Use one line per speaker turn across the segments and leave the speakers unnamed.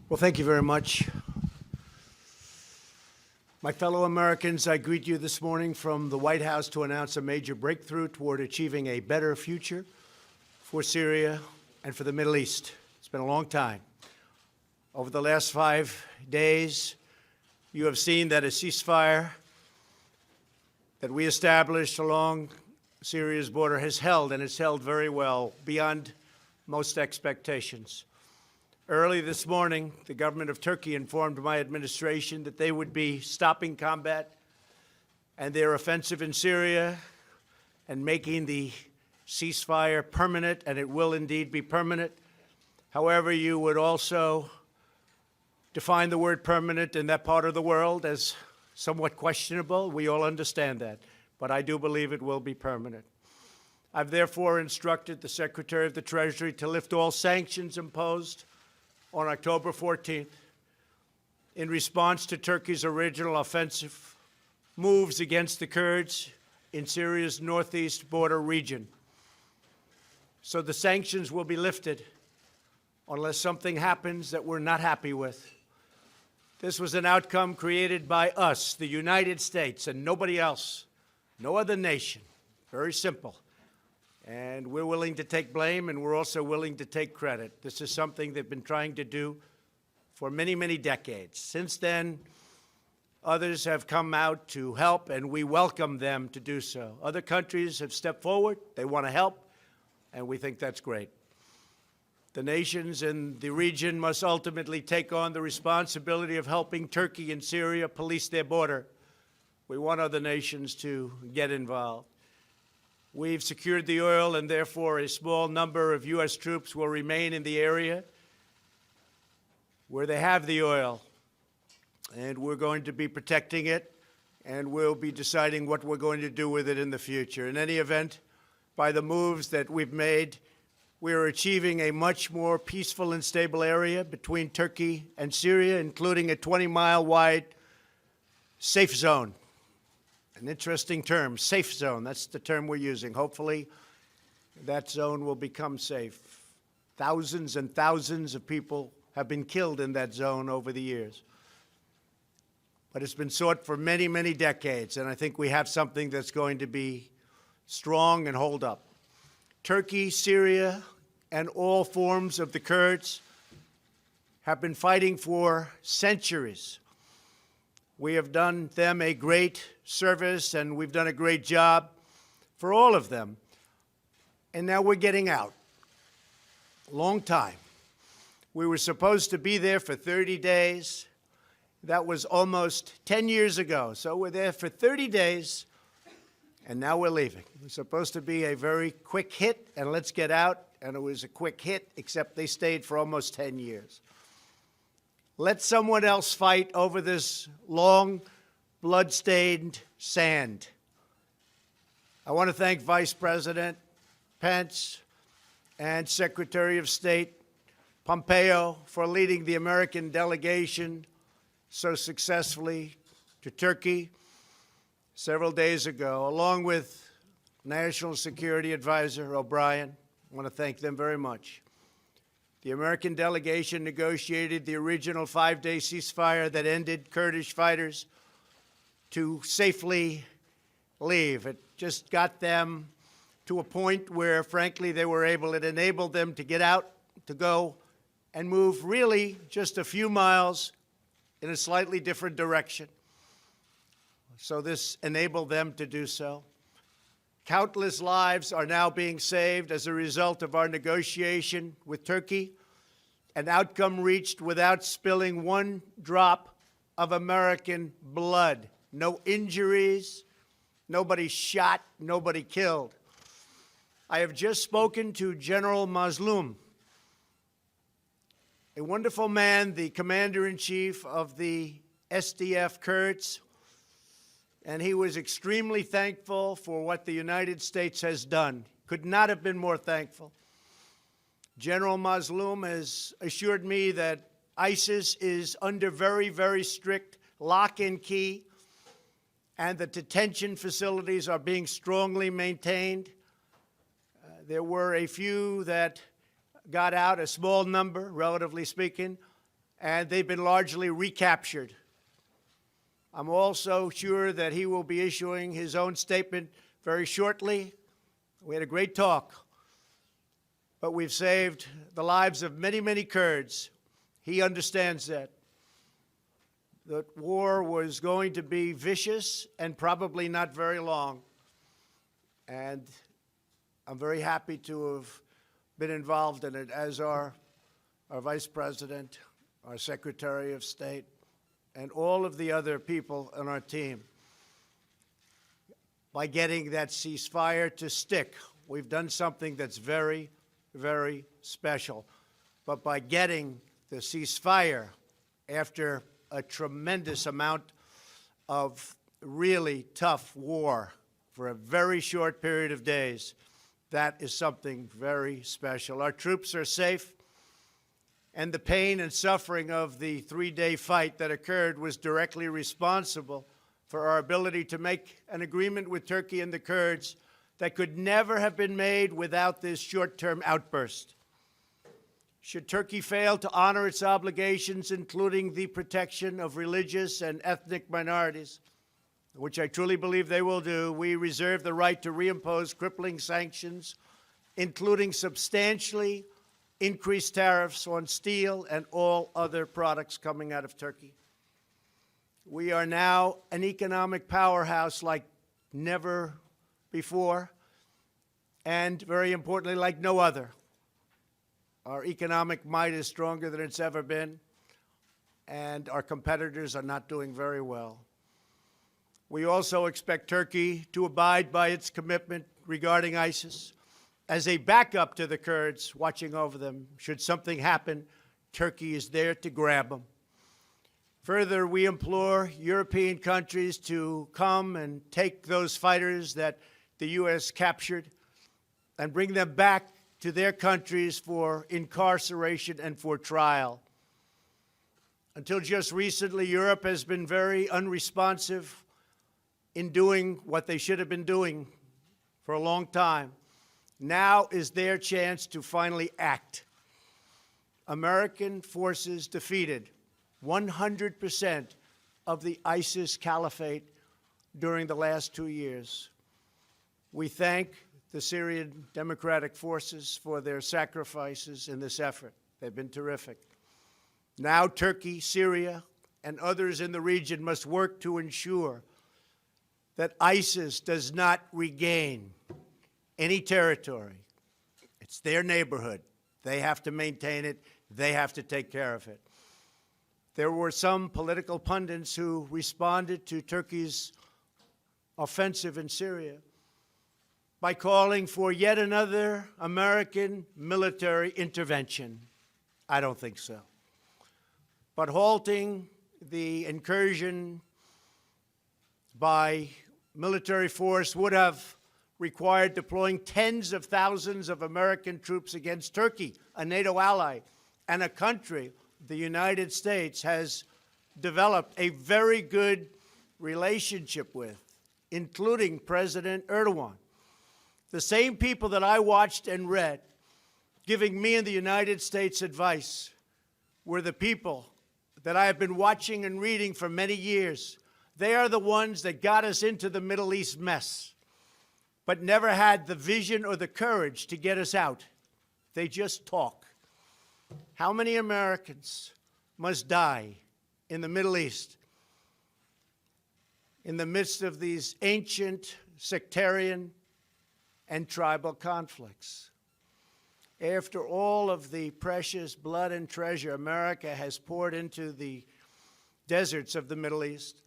Well, thank you very much. My fellow Americans, I greet you this morning from the White House to announce a major breakthrough toward achieving a better future for Syria and for the Middle East. It's been a long time. Over the last 5 days, you have seen that a ceasefire that we established along Syria's border has held, and it's held very well, beyond most expectations. Early this morning, the government of Turkey informed my administration that they would be stopping combat and their offensive in Syria and making the ceasefire permanent, and it will indeed be permanent. However, you would also define the word permanent in that part of the world as somewhat questionable. We all understand that, but I do believe it will be permanent. I've therefore instructed the Secretary of the Treasury to lift all sanctions imposed on October 14th in response to Turkey's original offensive moves against the Kurds in Syria's northeast border region. So the sanctions will be lifted unless something happens that we're not happy with. This was an outcome created by us, the United States, and nobody else, no other nation. Very simple. And we're willing to take blame, and we're also willing to take credit. This is something they've been trying to do for many, many decades. Since then, others have come out to help, and we welcome them to do so. Other countries have stepped forward. They want to help, and we think that's great. The nations in the region must ultimately take on the responsibility of helping Turkey and Syria police their border. We want other nations to get involved. We've secured the oil, and therefore a small number of U.S. troops will remain in the area where they have the oil. And we're going to be protecting it, and we'll be deciding what we're going to do with it in the future. In any event, by the moves that we've made, we are achieving a much more peaceful and stable area between Turkey and Syria, including a 20-mile wide safe zone. An interesting term, safe zone. That's the term we're using. Hopefully, that zone will become safe. Thousands and thousands of people have been killed in that zone over the years. But it's been sought for many, many decades, and I think we have something that's going to be strong and hold up. Turkey, Syria, and all forms of the Kurds have been fighting for centuries. We have done them a great service, and we've done a great job for all of them. And now we're getting out. Long time. We were supposed to be there for 30 days. That was almost 10 years ago. So we're there for 30 days, and now we're leaving. It was supposed to be a very quick hit, and let's get out. And it was a quick hit, except they stayed for almost 10 years. Let someone else fight over this long, blood-stained sand. I want to thank Vice President Pence and Secretary of State Pompeo for leading the American delegation so successfully to Turkey several days ago, along with National Security Advisor O'Brien. I want to thank them very much. The American delegation negotiated the original 5-day ceasefire that ended Kurdish fighters to safely leave. It just got them to a point where, frankly, they were able, it enabled them to get out, to go and move really just a few miles in a slightly different direction. So this enabled them to do so. Countless lives are now being saved as a result of our negotiation with Turkey, an outcome reached without spilling one drop of American blood. No injuries, nobody shot, nobody killed. I have just spoken to General Mazlum, a wonderful man, the commander-in-chief of the SDF Kurds, and he was extremely thankful for what the United States has done. Could not have been more thankful. General Mazlum has assured me that ISIS is under very, very strict lock and key, and the detention facilities are being strongly maintained. There were a few that got out, a small number, relatively speaking, and they've been largely recaptured. I'm also sure that he will be issuing his own statement very shortly. We had a great talk, but we've saved the lives of many, many Kurds. He understands that. The war was going to be vicious and probably not very long. And I'm very happy to have been involved in it, as are our Vice President, our Secretary of State, and all of the other people on our team. By getting that ceasefire to stick, we've done something that's very, very special. But by getting the ceasefire after a tremendous amount of really tough war for a very short period of days, that is something very special. Our troops are safe, and the pain and suffering of the three-day fight that occurred was directly responsible for our ability to make an agreement with Turkey and the Kurds that could never have been made without this short-term outburst. Should Turkey fail to honor its obligations, including the protection of religious and ethnic minorities, which I truly believe they will do, we reserve the right to reimpose crippling sanctions, including substantially increased tariffs on steel and all other products coming out of Turkey. We are now an economic powerhouse like never before, and very importantly, like no other. Our economic might is stronger than it's ever been, and our competitors are not doing very well. We also expect Turkey to abide by its commitment regarding ISIS as a backup to the Kurds, watching over them. Should something happen, Turkey is there to grab them. Further, we implore European countries to come and take those fighters that the U.S. captured and bring them back to their countries for incarceration and for trial. Until just recently, Europe has been very unresponsive in doing what they should have been doing for a long time. Now is their chance to finally act. American forces defeated 100% of the ISIS caliphate during the last 2 years. We thank the Syrian Democratic Forces for their sacrifices in this effort. They've been terrific. Now Turkey, Syria, and others in the region must work to ensure that ISIS does not regain any territory. It's their neighborhood. They have to maintain it. They have to take care of it. There were some political pundits who responded to Turkey's offensive in Syria by calling for yet another American military intervention. I don't think so. But halting the incursion by military force would have required deploying tens of thousands of American troops against Turkey, a NATO ally, and a country the United States has developed a very good relationship with, including President Erdogan. The same people that I watched and read giving me and the United States advice were the people that I have been watching and reading for many years. They are the ones that got us into the Middle East mess, but never had the vision or the courage to get us out. They just talk. How many Americans must die in the Middle East in the midst of these ancient sectarian and tribal conflicts? After all of the precious blood and treasure America has poured into the deserts of the Middle East,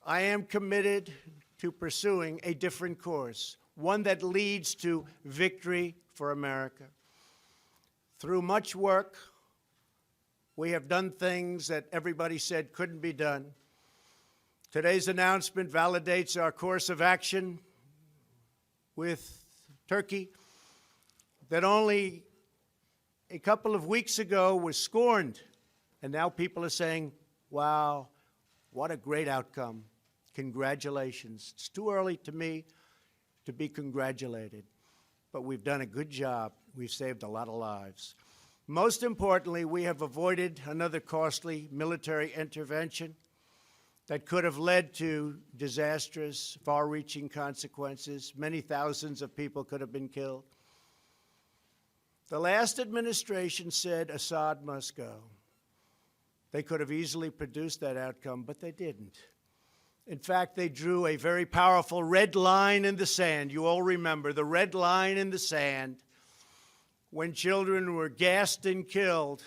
I am committed to pursuing a different course, one that leads to victory for America. Through much work, we have done things that everybody said couldn't be done. Today's announcement validates our course of action with Turkey that only a couple of weeks ago was scorned. And now people are saying, wow, what a great outcome. Congratulations. It's too early to me to be congratulated, but we've done a good job. We've saved a lot of lives. Most importantly, we have avoided another costly military intervention that could have led to disastrous, far-reaching consequences. Many thousands of people could have been killed. The last administration said Assad must go. They could have easily produced that outcome, but they didn't. In fact, they drew a very powerful red line in the sand. You all remember the red line in the sand when children were gassed and killed,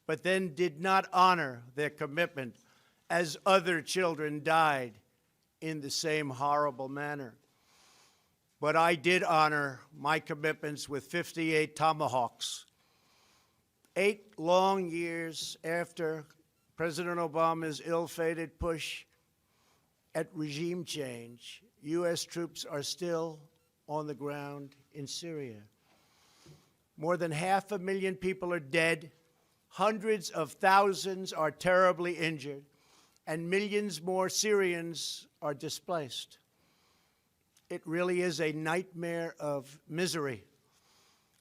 but then did not honor their commitment as other children died in the same horrible manner. But I did honor my commitments with 58 Tomahawks. 8 long years after President Obama's ill-fated push at regime change, U.S. troops are still on the ground in Syria. More than 500,000 people are dead, hundreds of thousands are terribly injured, and millions more Syrians are displaced. It really is a nightmare of misery.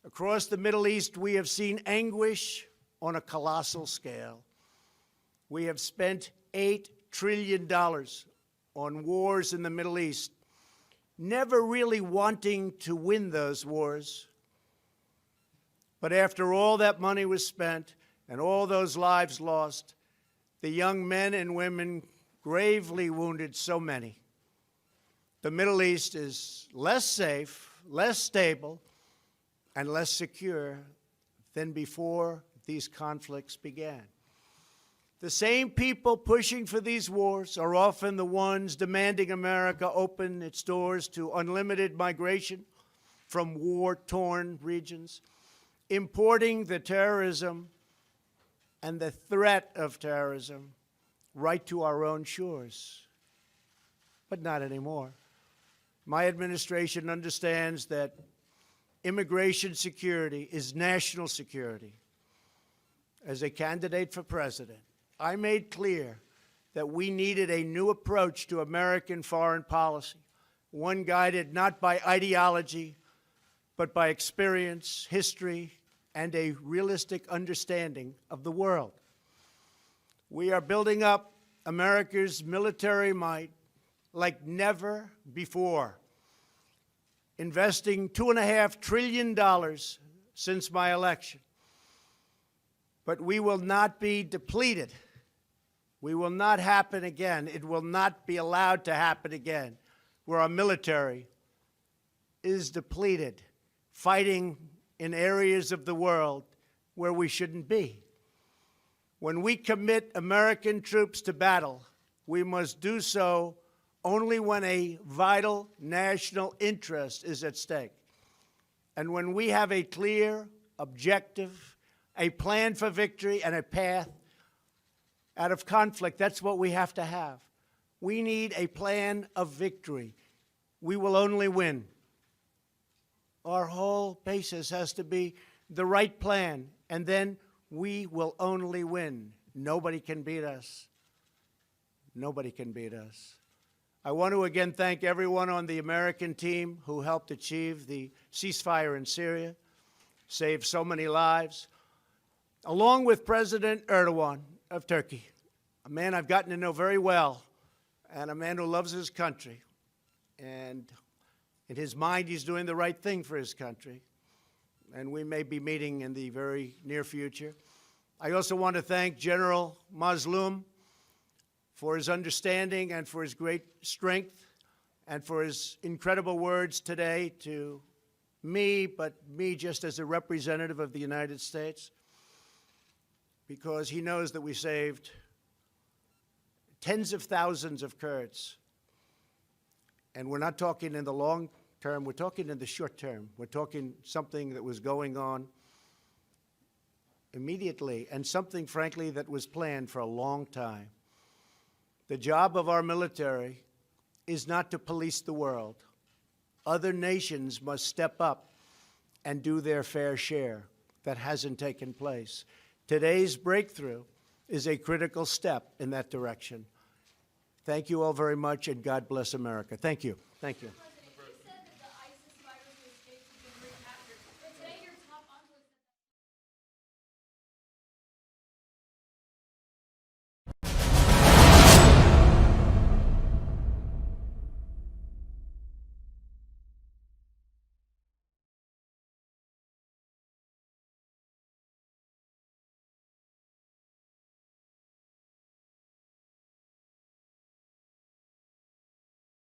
Across the Middle East, we have seen anguish on a colossal scale. We have spent $8 trillion on wars in the Middle East, never really wanting to win those wars. But after all that money was spent and all those lives lost, the young men and women gravely wounded so many. The Middle East is less safe, less stable, and less secure than before these conflicts began. The same people pushing for these wars are often the ones demanding America open its doors to unlimited migration from war-torn regions, importing the terrorism and the threat of terrorism right to our own shores. But not anymore. My administration understands that immigration security is national security. As a candidate for president, I made clear that we needed a new approach to American foreign policy, one guided not by ideology, but by experience, history, and a realistic understanding of the world. We are building up America's military might like never before, investing $2.5 trillion since my election. But we will not be depleted. We will not happen again. It will not be allowed to happen again, where our military is depleted, fighting in areas of the world where we shouldn't be. When we commit American troops to battle, we must do so only when a vital national interest is at stake. And when we have a clear objective, a plan for victory, and a path out of conflict, that's what we have to have. We need a plan of victory. We will only win. Our whole basis has to be the right plan, and then we will only win. Nobody can beat us. Nobody can beat us. I want to again thank everyone on the American team who helped achieve the ceasefire in Syria, saved so many lives, along with President Erdogan of Turkey, a man I've gotten to know very well, and a man who loves his country. And in his mind, he's doing the right thing for his country. And we may be meeting in the very near future. I also want to thank General Mazloum for his understanding and for his great strength and for his incredible words today to me, but me just as a representative of the United States, because he knows that we saved tens of thousands of Kurds. And we're not talking in the long term, we're talking in the short term. We're talking something that was going on immediately and something, frankly, that was planned for a long time. The job of our military is not to police the world. Other nations must step up and do their fair share. That hasn't taken place. Today's breakthrough is a critical step in that direction. Thank you all very much, and God bless America. Thank you. Thank you.